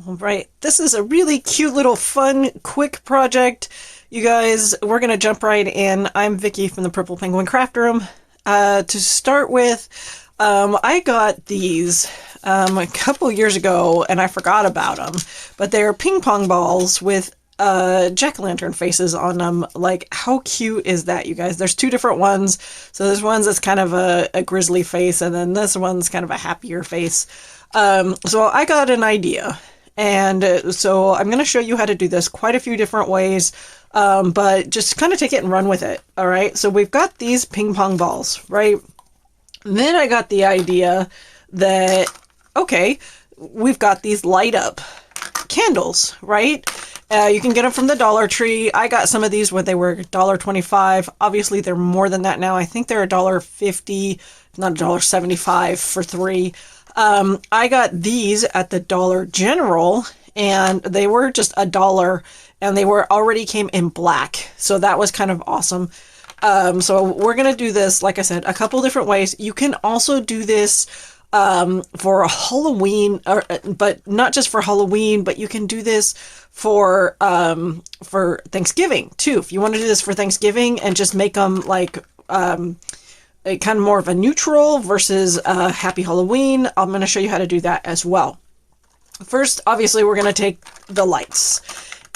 All right, this is a really cute little fun, quick project. You guys, we're going to jump right in. I'm Vicky from the Purple Penguin Craft Room. To start with, I got these a couple years ago and I forgot about them, but they're ping pong balls with jack-o'-lantern faces on them. Like, how cute is that, you guys? There's two different ones. So there's ones that's kind of a grizzly face, and then this one's kind of a happier face. So I got an idea. And so I'm going to show you how to do this quite a few different ways, but just kind of take it and run with it. All right. So we've got these ping pong balls, right? And then I got the idea that, okay, we've got these light up candles, right? You can get them from the Dollar Tree. I got some of these when they were $1.25. Obviously, they're more than that now. I think they're $1.50, not $1.75 for three. I got these at the Dollar General, and they were just $1, and they were already came in black. So that was kind of awesome. So we're going to do this, like I said, a couple different ways. You can also do this for Halloween, but not just for Halloween, but you can do this for Thanksgiving too. If you want to do this for Thanksgiving and just make them like a kind of more of a neutral versus Happy Halloween, I'm going to show you how to do that as well. First, obviously, we're going to take the lights,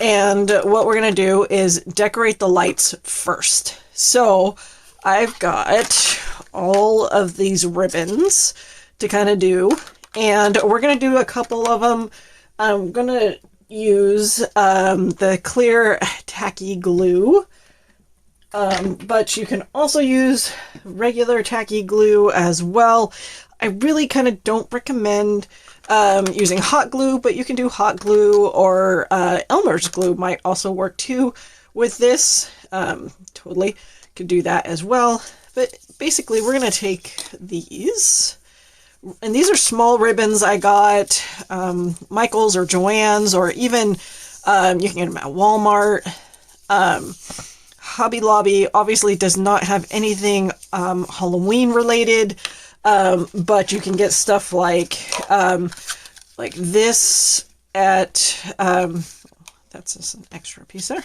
and what we're going to do is decorate the lights first. So I've got all of these ribbons to kind of do, and we're going to do a couple of them. I'm going to use the clear tacky glue, but you can also use regular tacky glue as well. I really kind of don't recommend using hot glue, but you can do hot glue, or Elmer's glue might also work too with this. Totally could do that as well. But basically, we're going to take these. And these are small ribbons I got, Michael's or Joann's, or even you can get them at Walmart. Hobby Lobby obviously does not have anything Halloween related, but you can get stuff like this at, that's just an extra piece there.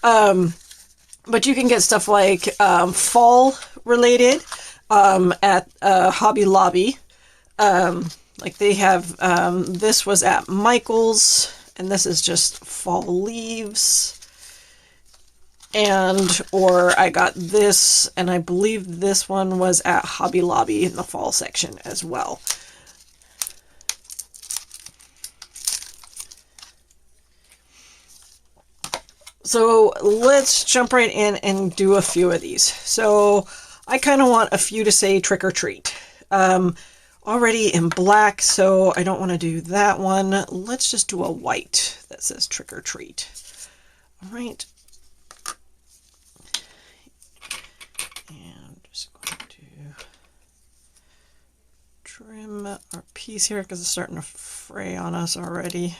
But you can get stuff like fall related at Hobby Lobby. Like they have, this was at Michael's, and this is just fall leaves. And, or I got this, and I believe this one was at Hobby Lobby in the fall section as well. So let's jump right in and do a few of these. So I kind of want a few to say trick or treat. Already in black, so I don't want to do that one. Let's just do a white that says trick or treat. All right. And just going to trim our piece here because it's starting to fray on us already.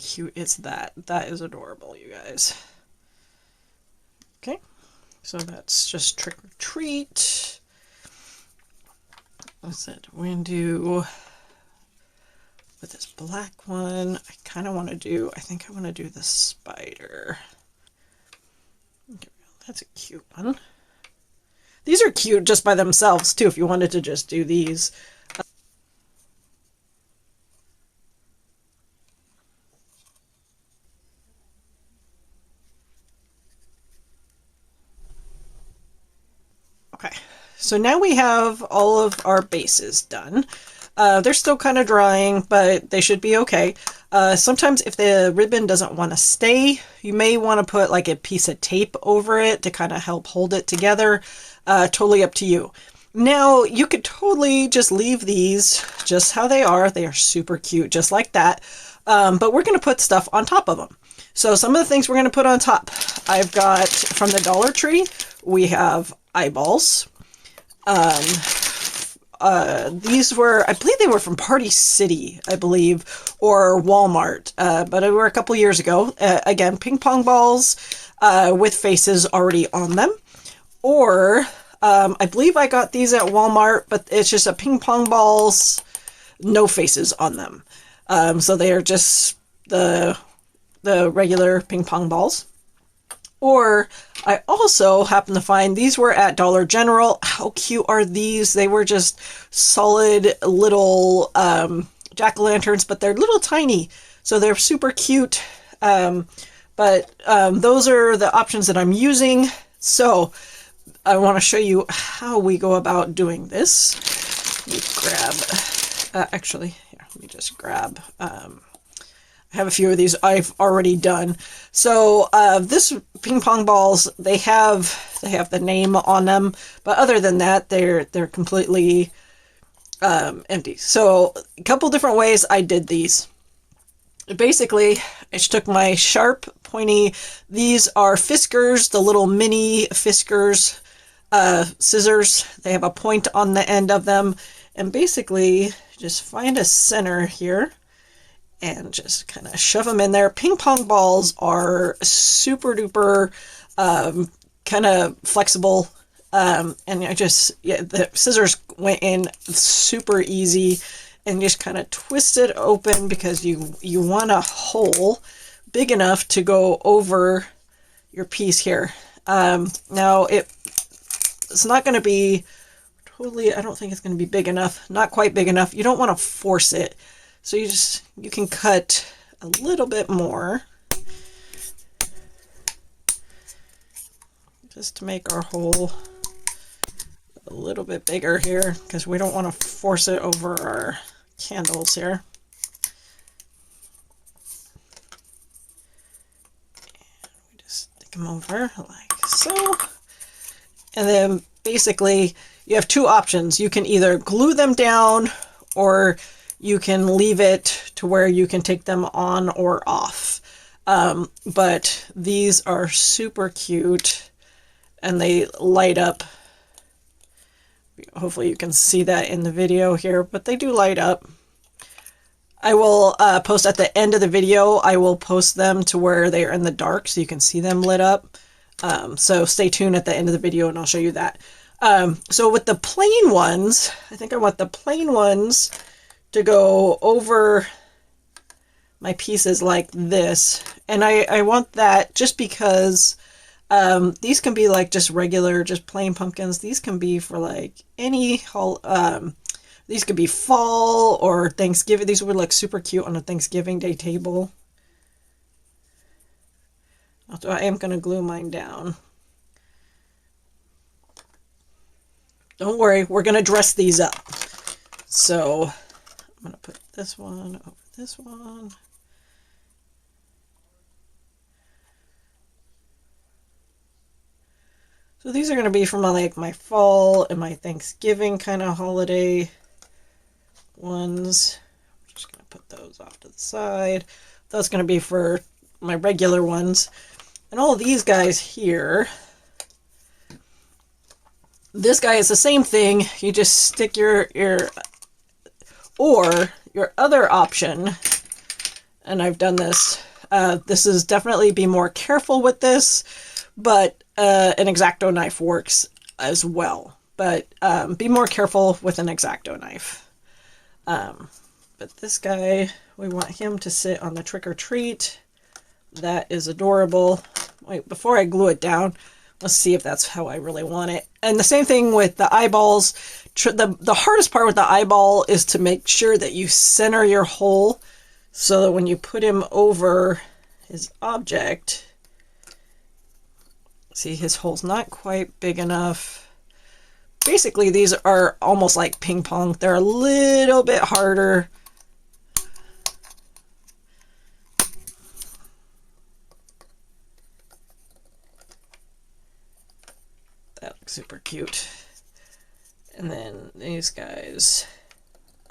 Cute is that. That is adorable, you guys. Okay, so that's just trick or treat. That's it. We're gonna do with this black one. I kind of want to do, I think I want to do the spider. That's a cute one. These are cute just by themselves too, if you wanted to just do these. Okay, so now we have all of our bases done. They're still kind of drying, but they should be okay. Sometimes if the ribbon doesn't want to stay, you may want to put like a piece of tape over it to kind of help hold it together. Totally up to you. Now, you could totally just leave these just how they are. They are super cute, just like that. but we're going to put stuff on top of them. So some of the things we're going to put on top, I've got from the Dollar Tree, we have eyeballs. These were, I believe they were from Party City, I believe, or Walmart, but they were a couple years ago. Again, ping pong balls with faces already on them. Or, I believe I got these at Walmart, but it's just a ping pong balls, no faces on them. So they are just the regular ping pong balls. Or I also happened to find these were at Dollar General. How cute are these? They were just solid little jack-o'-lanterns, but they're little tiny. So they're super cute. But those are the options that I'm using. So I want to show you how we go about doing this. Let me grab, actually, here, let me just grab, I have a few of these I've already done. So this ping pong balls, they have the name on them, but other than that, they're completely empty. So a couple different ways I did these. Basically, I just took my sharp, pointy, these are Fiskars, the little mini Fiskars scissors. They have a point on the end of them, and basically just find a center here and just kind of shove them in there. Ping pong balls are super duper kind of flexible, and I just, yeah, the scissors went in super easy, and just kind of twist it open because you want a hole big enough to go over your piece here. Now it's not going to be totally, I don't think it's going to be big enough, not quite big enough. You don't want to force it. So you can cut a little bit more just to make our hole a little bit bigger here, because we don't want to force it over our candles here. And we just stick them over like so. And then basically you have two options. You can either glue them down, or you can leave it to where you can take them on or off. But these are super cute and they light up. Hopefully you can see that in the video here, but they do light up. I will post at the end of the video, I will post them to where they are in the dark so you can see them lit up. So stay tuned at the end of the video and I'll show you that. So with the plain ones, I think I want the plain ones to go over my pieces like this. And I want that just because these can be like just regular, just plain pumpkins. These can be for like any, these could be fall or Thanksgiving. These would look super cute on a Thanksgiving Day table. So I am going to glue mine down. Don't worry, we're going to dress these up. So I'm going to put this one over this one. So these are going to be from like my fall and my Thanksgiving kind of holiday ones. I'm just going to put those off to the side. That's going to be for my regular ones. And all of these guys here, this guy is the same thing. You just stick your other option, and I've done this. This is definitely be more careful with this, but an X-Acto knife works as well. But be more careful with an X-Acto knife. But this guy, we want him to sit on the trick or treat. That is adorable. Wait, before I glue it down, let's see if that's how I really want it. And the same thing with the eyeballs. The hardest part with the eyeball is to make sure that you center your hole so that when you put him over his object, see, his hole's not quite big enough. Basically, these are almost like ping pong. They're a little bit harder. That looks super cute. And then these guys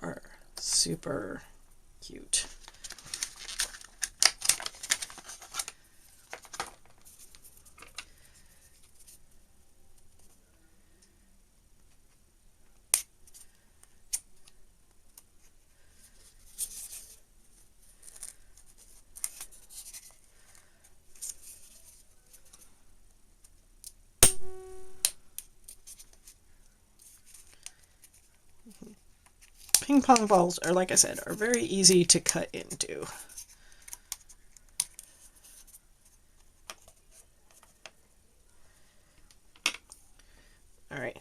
are super cute. Ping pong balls are, like I said, are very easy to cut into. All right,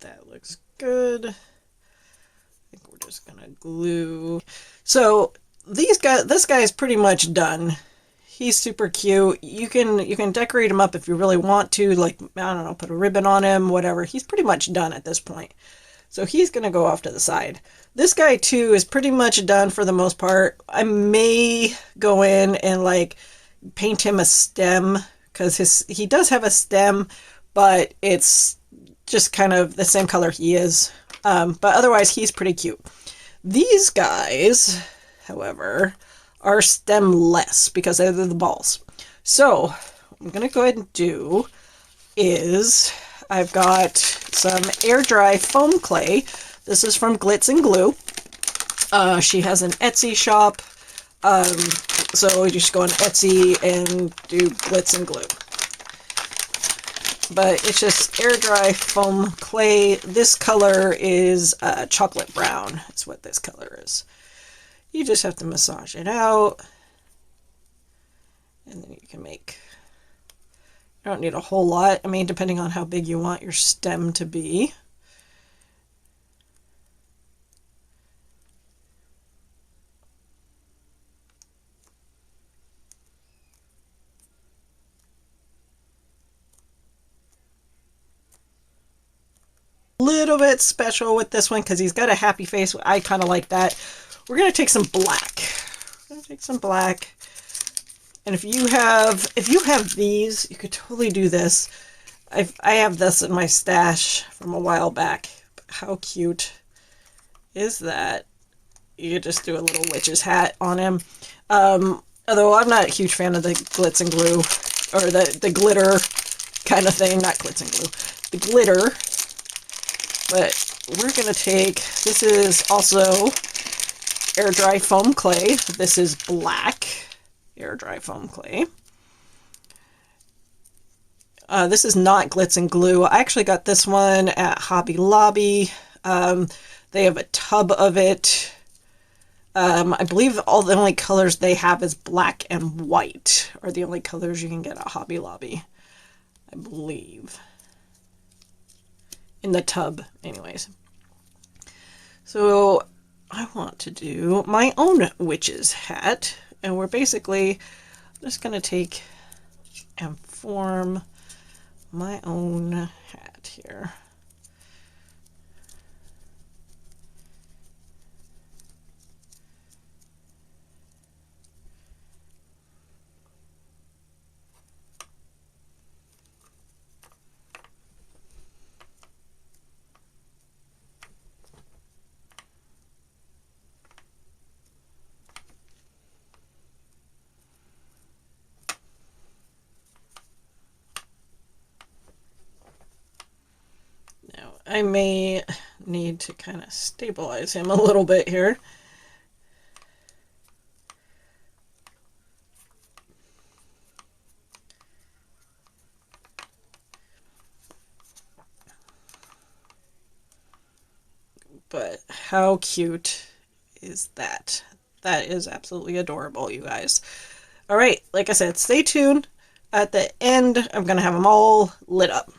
that looks good. I think we're just gonna glue. So this guy is pretty much done. He's super cute. You can decorate him up if you really want to, like, I don't know, put a ribbon on him, whatever. He's pretty much done at this point. So he's going to go off to the side. This guy too is pretty much done for the most part. I may go in and like paint him a stem because he does have a stem, but it's just kind of the same color he is. But otherwise he's pretty cute. These guys, however, are stemless because they're the balls. So what I'm going to go ahead and do is I've got some air dry foam clay. This is from Glitz and Glue. She has an Etsy shop. So you just go on Etsy and do Glitz and Glue. But it's just air dry foam clay. This color is chocolate brown. That's what this color is. You just have to massage it out. And then you can make... You don't need a whole lot. I mean, depending on how big you want your stem to be. Little bit special with this one because he's got a happy face. I kind of like that. We're going to take some black. We're going to take some black. And if you have these, you could totally do this. I have this in my stash from a while back. How cute is that? You could just do a little witch's hat on him. Although I'm not a huge fan of the glitz and glue, or the glitter kind of thing. Not glitz and glue. The glitter. But we're going to take, this is also air dry foam clay. This is black air dry foam clay. This is not glitz and glue. I actually got this one at Hobby Lobby. They have a tub of it. I believe the only colors they have is black and white are the only colors you can get at Hobby Lobby, I believe. In the tub, anyways. So I want to do my own witch's hat, and we're basically just going to take and form my own hat here. I may need to kind of stabilize him a little bit here. But how cute is that? That is absolutely adorable, you guys. All right, like I said, stay tuned. At the end, I'm going to have them all lit up.